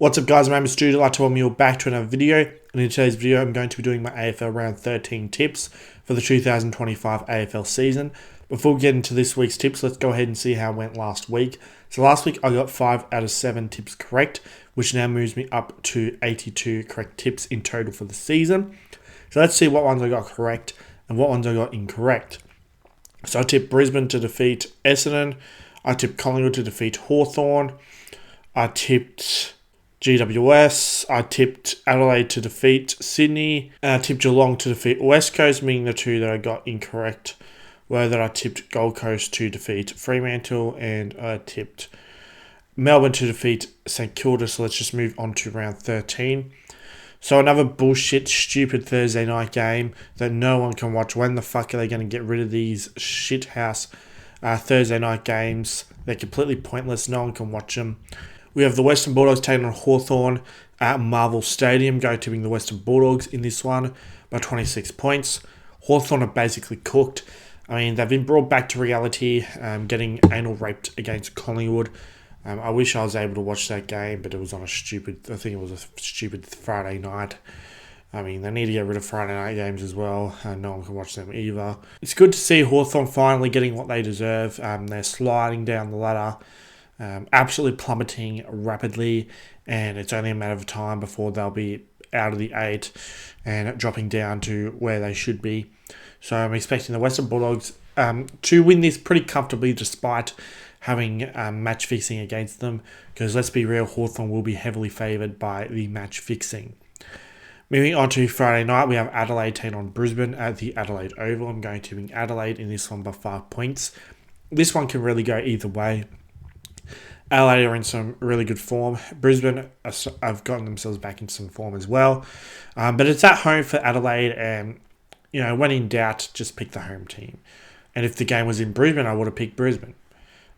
What's up guys, my name is Stoody. I'd like to welcome you all back to another video. And in today's video I'm going to be doing my AFL Round 13 tips for the 2025 AFL season. Before we get into this week's tips, let's go ahead and see how it went last week. So last week I got 5 out of 7 tips correct, which now moves me up to 82 correct tips in total for the season. So let's see what ones I got correct and what ones I got incorrect. So I tipped Brisbane to defeat Essendon. I tipped Collingwood to defeat Hawthorn. I tipped GWS, I tipped Adelaide to defeat Sydney, and I tipped Geelong to defeat West Coast, meaning the two that I got incorrect were that I tipped Gold Coast to defeat Fremantle, and I tipped Melbourne to defeat St Kilda. So let's just move on to round 13. So another bullshit, stupid Thursday night game that no one can watch. When the fuck are they going to get rid of these shithouse Thursday night games? They're completely pointless. No one can watch them. We have the Western Bulldogs taking on Hawthorn at Marvel Stadium. Go tipping the Western Bulldogs in this one by 26 points. Hawthorn are basically cooked. I mean, they've been brought back to reality, getting anal raped against Collingwood. I wish I was able to watch that game, but it was on I think it was a stupid Friday night. I mean, they need to get rid of Friday night games as well. No one can watch them either. It's good to see Hawthorn finally getting what they deserve. They're sliding down the ladder. Absolutely plummeting rapidly, and it's only a matter of time before they'll be out of the 8 and dropping down to where they should be. So I'm expecting the Western Bulldogs to win this pretty comfortably despite having match fixing against them, because let's be real, Hawthorn will be heavily favoured by the match fixing. Moving on to Friday night, we have Adelaide taking on Brisbane at the Adelaide Oval. I'm going to win Adelaide in this one by 5 points. This one can really go either way. Adelaide are in some really good form. Brisbane have gotten themselves back into some form as well. But it's at home for Adelaide, and when in doubt, just pick the home team. And if the game was in Brisbane, I would have picked Brisbane.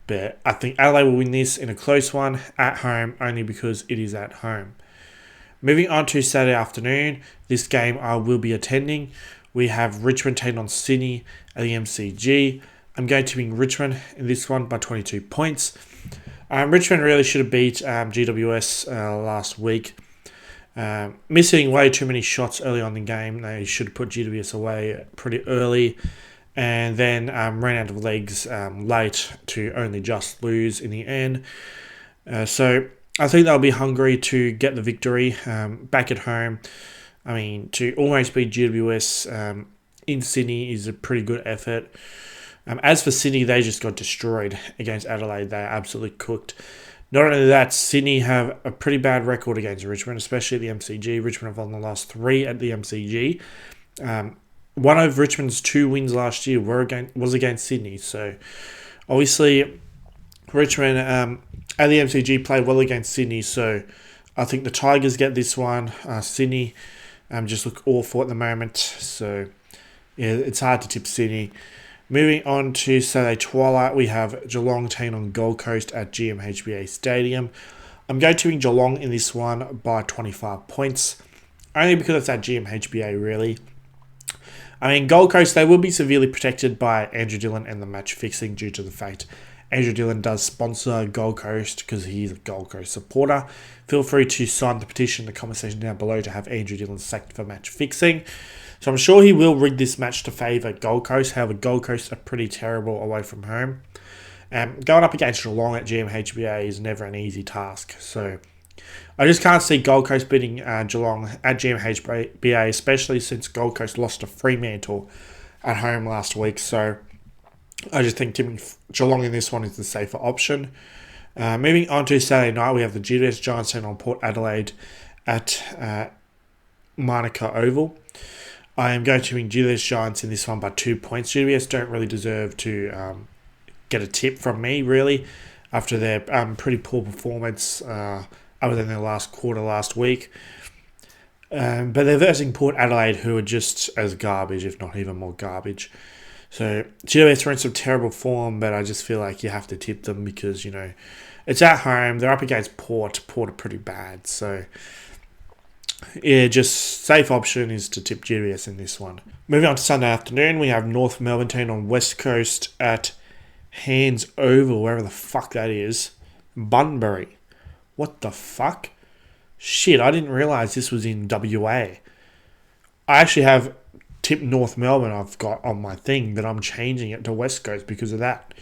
But I think Adelaide will win this in a close one at home, only because it is at home. Moving on to Saturday afternoon, this game I will be attending. We have Richmond taking on Sydney at the MCG. I'm going to win Richmond in this one by 22 points. Richmond really should have beat GWS last week. Missing way too many shots early on in the game. They should have put GWS away pretty early, and then ran out of legs late to only just lose in the end. So I think they'll be hungry to get the victory back at home. I mean, to almost beat GWS in Sydney is a pretty good effort. As for Sydney, they just got destroyed against Adelaide. They absolutely cooked. Not only that, Sydney have a pretty bad record against Richmond, especially at the MCG. Richmond have won the last 3 at the MCG. One of Richmond's 2 wins last year was against Sydney. So, obviously, Richmond at the MCG played well against Sydney. So, I think the Tigers get this one. Sydney just look awful at the moment. So, yeah, it's hard to tip Sydney. Moving on to Saturday twilight, we have Geelong taking on Gold Coast at GMHBA Stadium. I'm going to win Geelong in this one by 25 points, only because it's at GMHBA really. I mean, Gold Coast, they will be severely protected by Andrew Dillon and the match fixing due to the fact Andrew Dillon does sponsor Gold Coast because he's a Gold Coast supporter. Feel free to sign the petition in the comment section down below to have Andrew Dillon sacked for match fixing. So I'm sure he will rig this match to favour Gold Coast. However, Gold Coast are pretty terrible away from home. Going up against Geelong at GMHBA is never an easy task. So I just can't see Gold Coast beating Geelong at GMHBA, especially since Gold Coast lost to Fremantle at home last week. So I just think tipping Geelong in this one is the safer option. Moving on to Saturday night, we have the GWS Giants taking on Port Adelaide at Manuka Oval. I am going to win GWS Giants in this one by 2 points. GWS don't really deserve to get a tip from me, really, after their pretty poor performance other than their last quarter last week. But they're versing Port Adelaide, who are just as garbage, if not even more garbage. So GWS are in some terrible form, but I just feel like you have to tip them because, it's at home. They're up against Port. Port are pretty bad, so yeah, just safe option is to tip GWS in this one. Moving on to Sunday afternoon, we have North Melbourne taking on West Coast at Hands Oval, wherever the fuck that is. Bunbury. What the fuck? Shit, I didn't realise this was in WA. I actually have tipped North Melbourne I've got on my thing, but I'm changing it to West Coast because of that.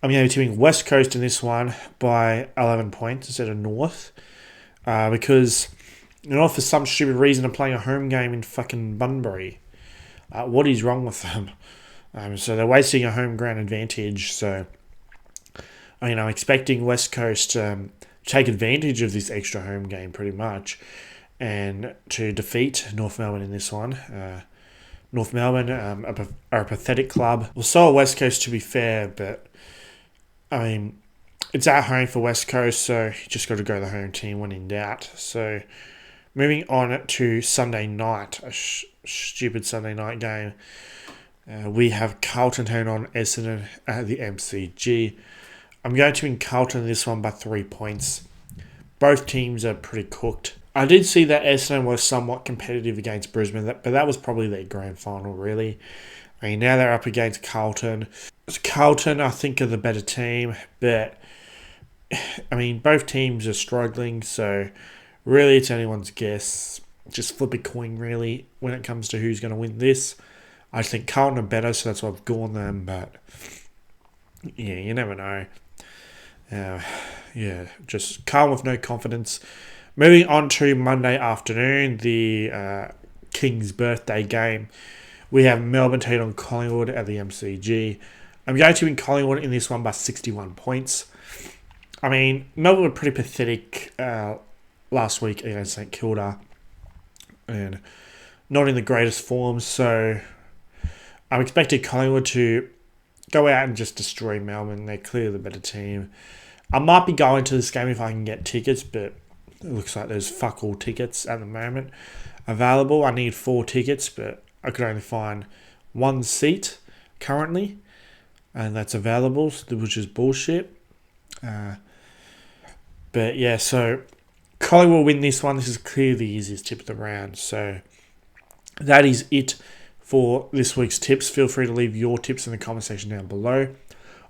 I'm going to be tipping West Coast in this one by 11 points instead of North. Because, for some stupid reason, I'm playing a home game in fucking Bunbury. What is wrong with them? So they're wasting a home ground advantage. So, I'm expecting West Coast to take advantage of this extra home game pretty much and to defeat North Melbourne in this one. North Melbourne are a pathetic club. Well, so are West Coast, to be fair, but it's at home for West Coast, so you just got to go the home team when in doubt. So, moving on to Sunday night, a stupid Sunday night game. We have Carlton turn on Essendon at the MCG. I'm going to win Carlton in this one by 3 points. Both teams are pretty cooked. I did see that Essendon was somewhat competitive against Brisbane, but that was probably their grand final, really. Now they're up against Carlton. Carlton, I think, are the better team, but both teams are struggling, so really it's anyone's guess. Just flip a coin, really, when it comes to who's going to win this. I think Carlton are better, so that's why I've gone them, but yeah, you never know. Just Carlton with no confidence. Moving on to Monday afternoon, the King's birthday game. We have Melbourne taking on Collingwood at the MCG. I'm going to win Collingwood in this one by 61 points. Melbourne were pretty pathetic last week against St Kilda and not in the greatest form, so I'm expecting Collingwood to go out and just destroy Melbourne. They're clearly the better team. I might be going to this game if I can get tickets, but it looks like there's fuck all tickets at the moment available. I need 4 tickets, but I could only find 1 seat currently, and that's available, which is bullshit. But yeah, so Collingwood will win this one. This is clearly the easiest tip of the round. So that is it for this week's tips. Feel free to leave your tips in the comment section down below.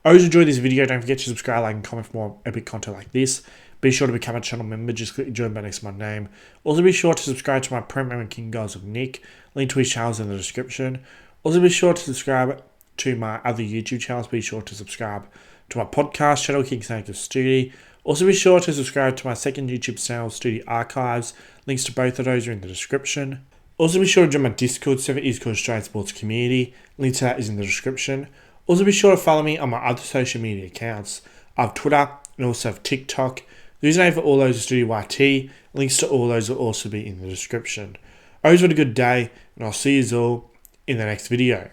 I always enjoy this video. Don't forget to subscribe, like, and comment for more epic content like this. Be sure to become a channel member. Just click join button next to my name. Also be sure to subscribe to my Premier and King Guys with Nick. Link to his channels in the description. Also be sure to subscribe to my other YouTube channels. Be sure to subscribe to my podcast channel, King Snake of Stoody. Also be sure to subscribe to my second YouTube channel, Stoody Archives. Links to both of those are in the description. Also be sure to join my Discord server, East Coast Australian Sports Community. Link to that is in the description. Also be sure to follow me on my other social media accounts. I have Twitter and also have TikTok. The username for all those is StoodyYT. Links to all those will also be in the description. I hope you had a good day, and I'll see you all in the next video.